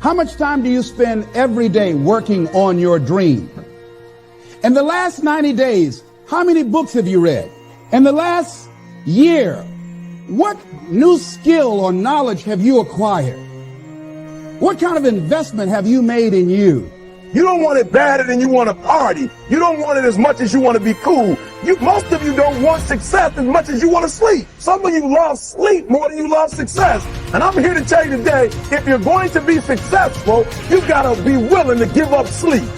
How much time do you spend every day working on your dream? In the last 90 days, how many books have you read? In the last year, what new skill or knowledge have you acquired? What kind of investment have you made in you? You don't want it badder than you want to party. You don't want it as much as you want to be cool. Most of you don't want success as much as you want to sleep. Some of you love sleep more than you love success. And I'm here to tell you today, if you're going to be successful, you got to be willing to give up sleep.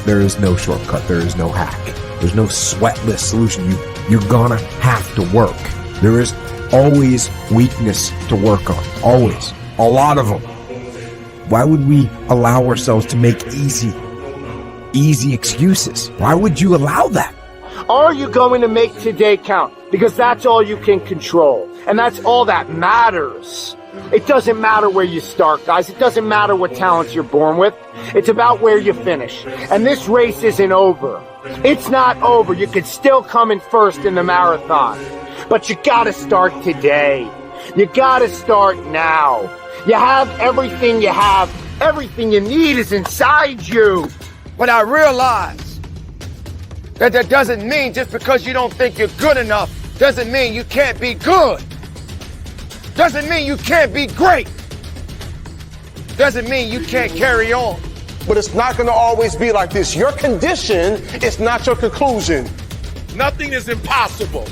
There is no shortcut. There is no hack. There's no sweatless solution. You're gonna have to work. There is always weakness to work on. Always. A lot of them. Why would we allow ourselves to make easy excuses? Why would you allow that? Are you going to make today count? Because that's all you can control. And that's all that matters. It doesn't matter where you start, guys. It doesn't matter what talents you're born with. It's about where you finish. And this race isn't over. It's not over. You could still come in first in the marathon. But you gotta start today. You gotta start now. You have everything you have. Everything you need is inside you. But I realize that doesn't mean just because you don't think you're good enough doesn't mean you can't be good. Doesn't mean you can't be great. Doesn't mean you can't carry on. But it's not going to always be like this. Your condition is not your conclusion. Nothing is impossible.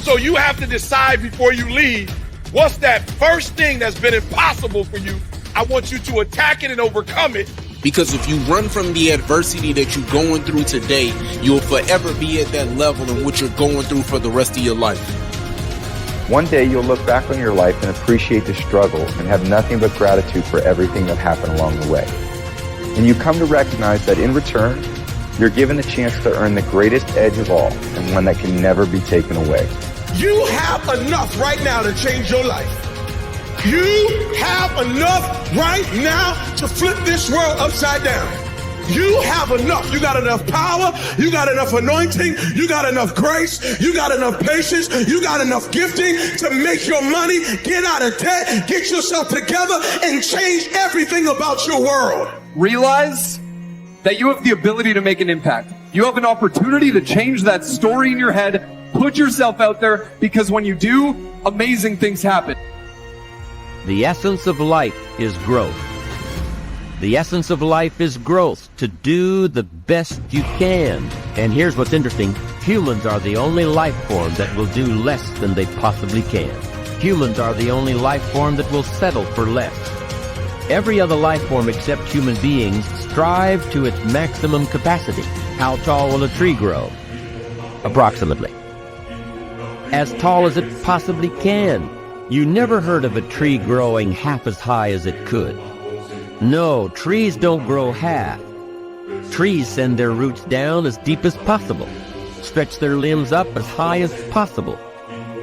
So you have to decide before you leave, what's that first thing that's been impossible for you? I want you to attack it and overcome it. Because if you run from the adversity that you're going through today, you'll forever be at that level in which you're going through for the rest of your life. One day you'll look back on your life and appreciate the struggle and have nothing but gratitude for everything that happened along the way. And you come to recognize that in return, you're given the chance to earn the greatest edge of all, and one that can never be taken away. You have enough right now to change your life. You have enough right now to flip this world upside down. You have enough. You got enough power. You got enough anointing. You got enough grace. You got enough patience. You got enough gifting to make your money, get out of debt, get yourself together, and change everything about your world. Realize that you have the ability to make an impact. You have an opportunity to change that story in your head. Put yourself out there, because when you do, amazing things happen. The essence of life is growth. The essence of life is growth, to do the best you can. And here's what's interesting. Humans are the only life form that will do less than they possibly can. Humans are the only life form that will settle for less. Every other life form except human beings strive to its maximum capacity. How tall will a tree grow? Approximately as tall as it possibly can. You never heard of a tree growing half as high as it could. No, trees don't grow half. Trees send their roots down as deep as possible, stretch their limbs up as high as possible,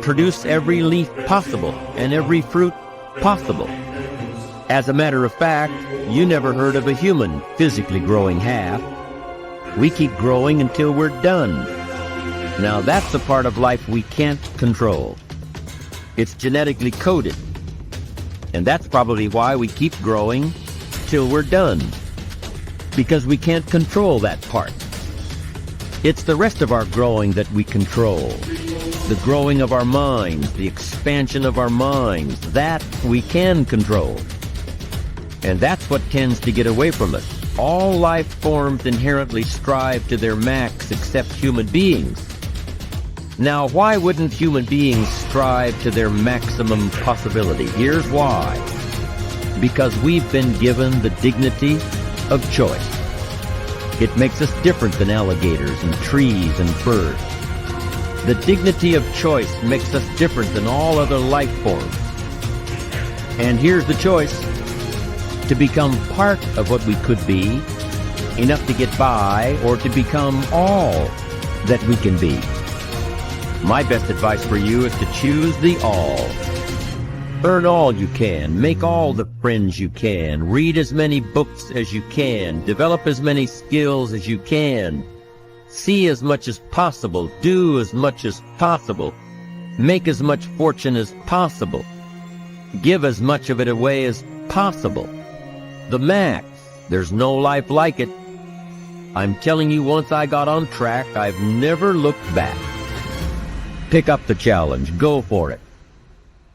produce every leaf possible and every fruit possible. As a matter of fact, you never heard of a human physically growing half. We keep growing until we're done. Now that's the part of life we can't control. It's genetically coded. And that's probably why we keep growing till we're done. Because we can't control that part. It's the rest of our growing that we control. The growing of our minds, the expansion of our minds, that we can control. And that's what tends to get away from us. All life forms inherently strive to their max except human beings. Now, why wouldn't human beings strive to their maximum possibility? Here's why. Because we've been given the dignity of choice. It makes us different than alligators and trees and birds. The dignity of choice makes us different than all other life forms. And here's the choice: to become part of what we could be, enough to get by, or to become all that we can be. My best advice for you is to choose the all. Earn all you can, make all the friends you can, read as many books as you can, develop as many skills as you can, see as much as possible, do as much as possible, make as much fortune as possible, give as much of it away as possible. The max. There's no life like it. I'm telling you, once I got on track, I've never looked back. Pick up the challenge. Go for it.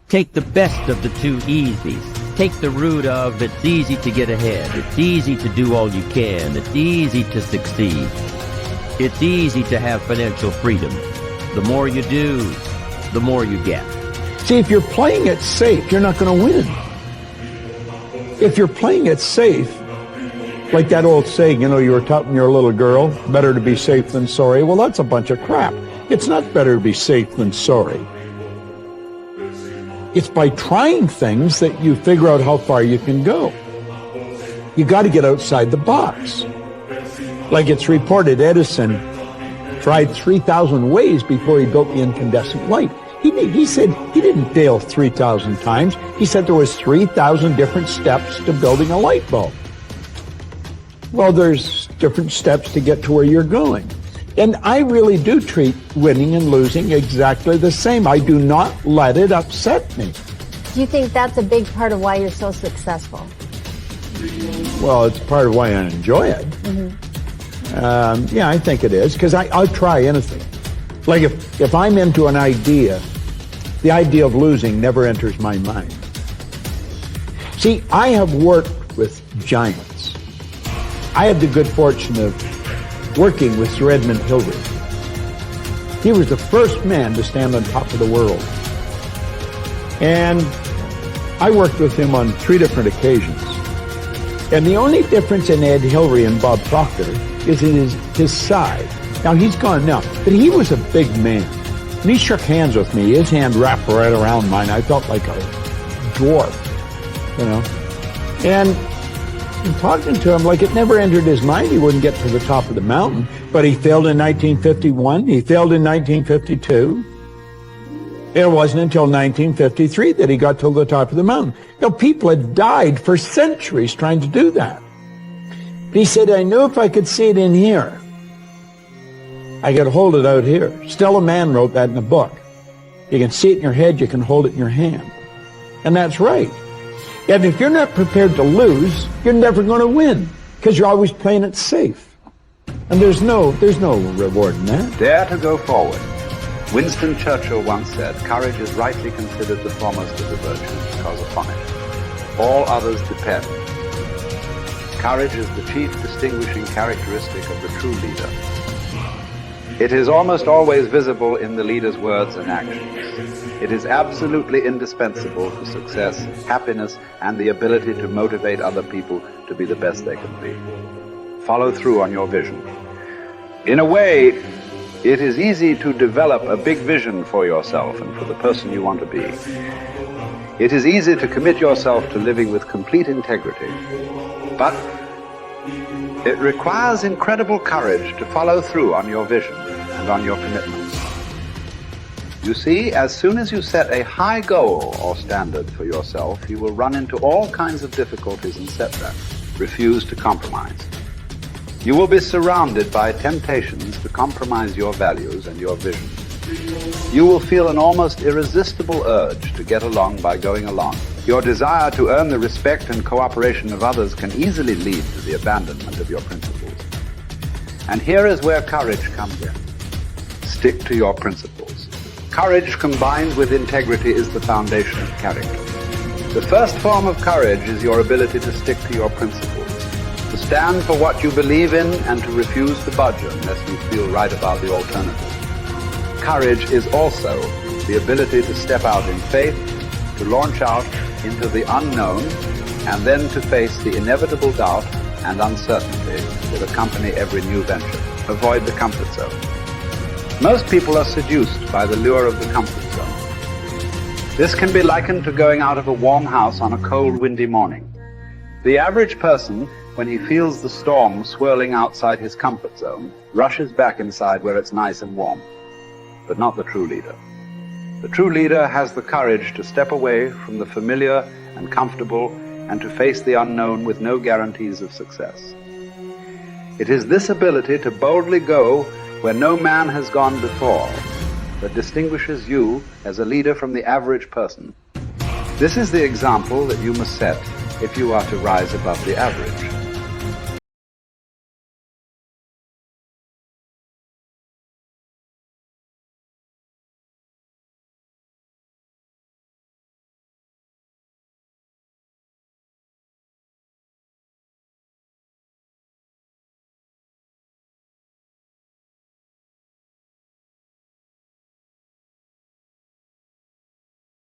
Take the best of the two easies. Take the route of it's easy to get ahead. It's easy to do all you can. It's easy to succeed. It's easy to have financial freedom. The more you do, the more you get. See, if you're playing it safe, you're not going to win. If you're playing it safe, like that old saying, you know, you were taught when you're a little girl, better to be safe than sorry. Well, that's a bunch of crap. It's not better to be safe than sorry. It's by trying things that you figure out how far you can go. You got to get outside the box. Like it's reported, Edison tried 3,000 ways before he built the incandescent light. He said he didn't fail 3,000 times. He said there was 3,000 different steps to building a light bulb. Well, there's different steps to get to where you're going. And I really do treat winning and losing exactly the same. I do not let it upset me. Do you think that's a big part of why you're so successful? Well, it's part of why I enjoy it. Yeah, I think it is, because I'll try anything. Like if I'm into an idea, the idea of losing never enters my mind. See, I have worked with giants. I had the good fortune of working with Sir Edmund Hillary. He was the first man to stand on top of the world. And I worked with him on 3 different occasions. And the only difference in Ed Hillary and Bob Proctor is in his size. Now, he's gone now, but he was a big man. And he shook hands with me. His hand wrapped right around mine. I felt like a dwarf, you know. And talking to him, like it never entered his mind he wouldn't get to the top of the mountain. But he failed in 1951. He failed in 1952. It wasn't until 1953 that he got to the top of the mountain. You know, people had died for centuries trying to do that. But he said, I knew if I could see it in here, I could hold it out here. Stella Mann wrote that in a book. You can see it in your head, you can hold it in your hand. And that's right. And if you're not prepared to lose, you're never going to win, because you're always playing it safe. And there's no reward in that. Dare to go forward. Winston Churchill once said, courage is rightly considered the foremost of the virtues, because upon it all others depend. Courage is the chief distinguishing characteristic of the true leader. It is almost always visible in the leader's words and actions. It is absolutely indispensable for success, happiness, and the ability to motivate other people to be the best they can be. Follow through on your vision. In a way, it is easy to develop a big vision for yourself and for the person you want to be. It is easy to commit yourself to living with complete integrity. But it requires incredible courage to follow through on your vision and on your commitments. You see, as soon as you set a high goal or standard for yourself, you will run into all kinds of difficulties and setbacks. Refuse to compromise. You will be surrounded by temptations to compromise your values and your vision. You will feel an almost irresistible urge to get along by going along. Your desire to earn the respect and cooperation of others can easily lead to the abandonment of your principles. And here is where courage comes in. Stick to your principles. Courage combined with integrity is the foundation of character. The first form of courage is your ability to stick to your principles, to stand for what you believe in and to refuse to budge unless you feel right about the alternative. Courage is also the ability to step out in faith, to launch out into the unknown, and then to face the inevitable doubt and uncertainty that accompany every new venture. Avoid the comfort zone. Most people are seduced by the lure of the comfort zone. This can be likened to going out of a warm house on a cold, windy morning. The average person, when he feels the storm swirling outside his comfort zone, rushes back inside where it's nice and warm. But not the true leader. The true leader has the courage to step away from the familiar and comfortable and to face the unknown with no guarantees of success. It is this ability to boldly go where no man has gone before that distinguishes you as a leader from the average person. This is the example that you must set if you are to rise above the average.